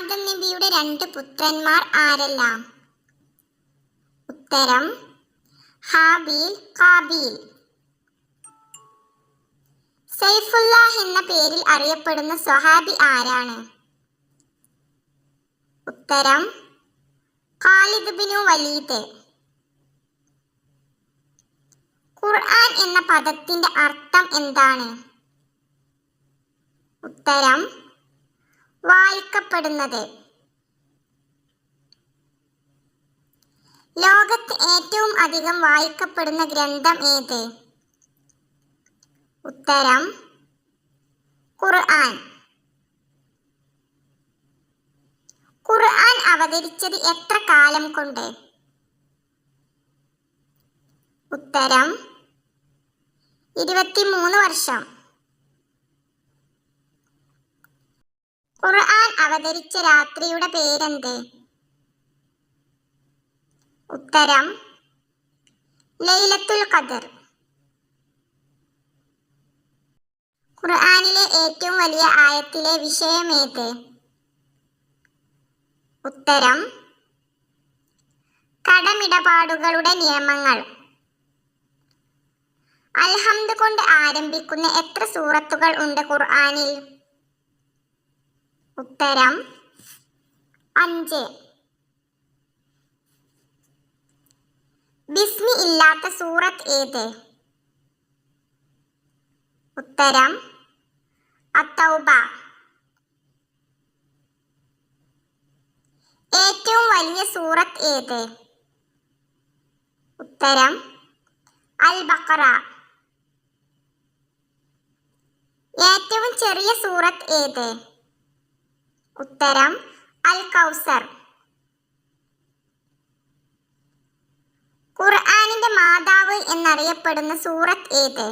ആദം നബിയുടെ 2 പുത്രന്മാർ ആരെല്ലാം? ഉത്തരം ഹാബീൽ, ഖാബീൽ. സൈഫുല്ലാഹ് എന്ന പേരിൽ അറിയപ്പെടുന്ന സ്വഹാബി ആരാണ്? ഉത്തരം ഖാലിദ് ബിനു വലീദ്. ഖുർആൻ എന്ന പദത്തിന്റെ അർത്ഥം എന്താണ്? ഉത്തരം വായിക്കപ്പെടുന്നത്. ലോകത്ത് ഏറ്റവും അധികം വായിക്കപ്പെടുന്ന ഗ്രന്ഥം ഏത്? ഉത്തരം ഖുർആൻ. ഖുർആൻ അവതരിച്ചത് എത്ര കാലം കൊണ്ട്? ഉത്തരം 23 വർഷം. ഖുർആൻ അവതരിച്ച രാത്രിയുടെ പേരെന്ത്? ഉത്തരം ലൈലത്തുൽ ഖദർ. ഖുർആനിലെ ഏറ്റവും വലിയ ആയത്തിലെ വിഷയം ഏത്? ഉത്തരം കടമിടപാടുകളുടെ നിയമങ്ങൾ. അൽഹംദ് കൊണ്ട് ആരംഭിക്കുന്ന എത്ര സൂറത്തുകൾ ഉണ്ട് ഖുർആനിൽ? ഉത്തരം 5. ബിസ്മി ഇല്ലാത്ത സൂറത്ത് ഏത്? ഉത്തരം അത്തൗബ. ഏറ്റവും വലിയ സൂറത്ത് ഏത്? ഉത്തരം അൽ ബഖറ. ഏറ്റവും ചെറിയ സൂറത്ത് ഏത്? ഉത്തരം അൽ കൗസർ. ഖുർആനിന്റെ മാതാവ് എന്നറിയപ്പെടുന്ന സൂറത്ത് ഏത്?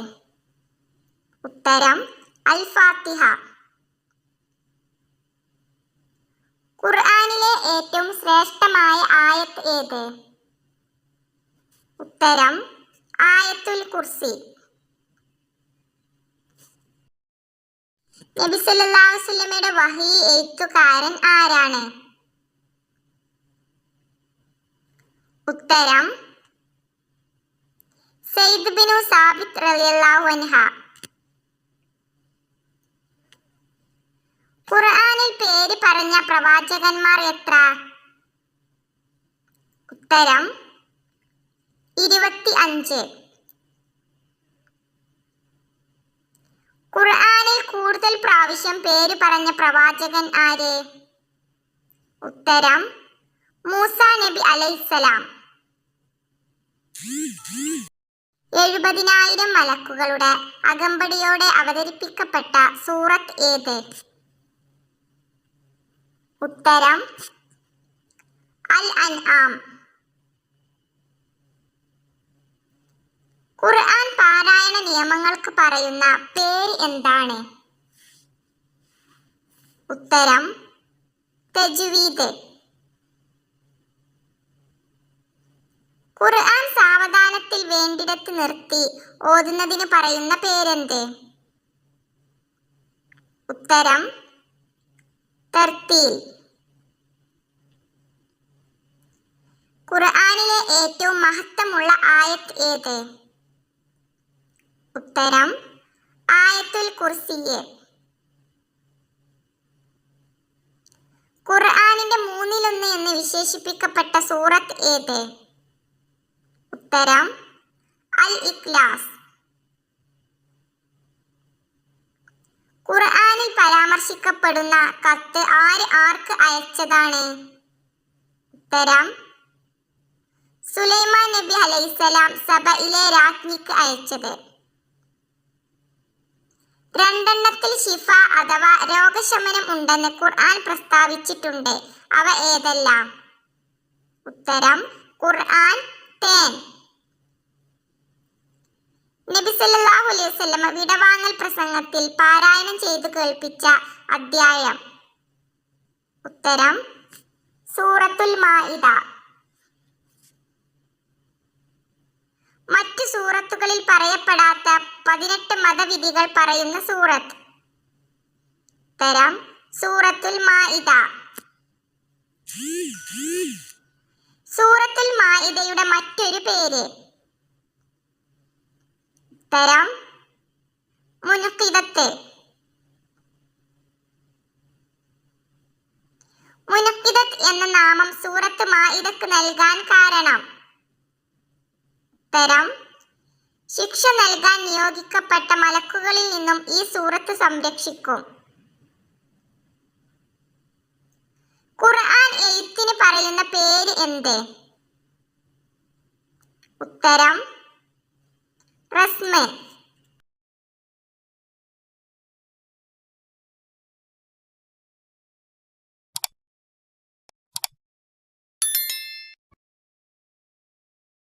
ഉത്തരം അൽ ഫാത്തിഹ. ഖുർആനിലെ ഏറ്റവും ശ്രേഷ്ഠമായ ആയത്ത് ഏത്? ഉത്തരം ആയത്തുൽ കുർസി. നബി സല്ലല്ലാഹു അലൈഹി വസല്ലമയുടെ വഹി എഴുത്തുകാരൻ ആരാണ്? ഉത്തരം സയ്യിദ് ബിനു സാബിത്ത് റളിയല്ലാഹു അൻഹ. ഖുർആനിൽ പേര് പറഞ്ഞ പ്രവാചകന്മാർ എത്ര? ഉത്തരം 25. ഖുർആനിൽ കൂടുതൽ പ്രാവശ്യം പേര് പറഞ്ഞ പ്രവാചകൻ ആര്? ഉത്തരം മൂസാ നബി അലൈഹിസ്സലാം. 70,000 മലക്കുകളുടെ അകമ്പടിയോടെ അവതരിപ്പിക്കപ്പെട്ട സൂറത്ത് ഏത്? ഉത്തരം അൽ അൻആം. ഖുർആൻ പാരായണ നിയമങ്ങൾക്ക് പറയുന്ന പേര് എന്താണ്? ഉത്തരം തജ്വീദ്. ഖുർആൻ സാവധാനത്തിൽ വേണ്ടിടത്ത് നിർത്തി ഓതുന്നതിന് പറയുന്ന പേരെന്ത്? ഉത്തരം തർത്തീൽ. ഖുർആനിലെ ഏറ്റവും മഹത്വമുള്ള ആയത്ത് ഏത്? ഉത്തരം ആയത്തുൽ കുർസി. ഖുർആനിന്റെ 1/3 എന്ന് വിശേഷിപ്പിക്കപ്പെട്ട സൂറത്ത് ഏത്? ഉത്തരം അൽ ഇഖ്ലാസ്. ഖുർആനിൽ പരാമർശിക്കപ്പെടുന്ന കത്ത് ആർക്ക് അയച്ചതാണ്? ഉത്തരം സുലൈമാൻ നബി അലൈഹിസ്സലാം സബയിലെ രാജ്ഞിക്ക് അയച്ചത്. 2 ശിഫ അഥവാ രോഗശമനം ഉണ്ടെന്ന് ഖുർആൻ പ്രസ്താവിച്ചിട്ടുണ്ട്. അവ ഏതെല്ലാം? ഉത്തരം ഖുർആൻ തേൻ. നബി സല്ലല്ലാഹു അലൈഹി വസല്ലമ വിടവാങ്ങൽ പ്രസംഗത്തിൽ പാരായണം ചെയ്തു കേൾപ്പിച്ച അധ്യായം? ഉത്തരം സൂറത്തുൽ മാഇദ. മറ്റു സൂറത്തുകളിൽ പറയപ്പെടാത്ത 18 മതവിധികൾ പറയുന്ന സൂറത്ത്? ഉത്തരം സൂറത്തുൽ മാഇദ. സൂറത്തുൽ മാഇദയുടെ മറ്റൊരു പേര്? ഉത്തരം മുൻഖിദത്ത്. മുൻഖിദത്ത് എന്ന നാമം സൂറത്ത് മാഇദക്ക് നൽകാൻ കാരണം? ഉത്തരം ശിക്ഷ നൽകാൻ നിയോഗിക്കപ്പെട്ട മലക്കുകളിൽ നിന്നും ഈ സൂറത്ത് സംരക്ഷിക്കും. ഖുർആൻ എഴുത്തിന് പറയുന്ന പേര് എന്ത്? ഉത്തരം റസ്മ്.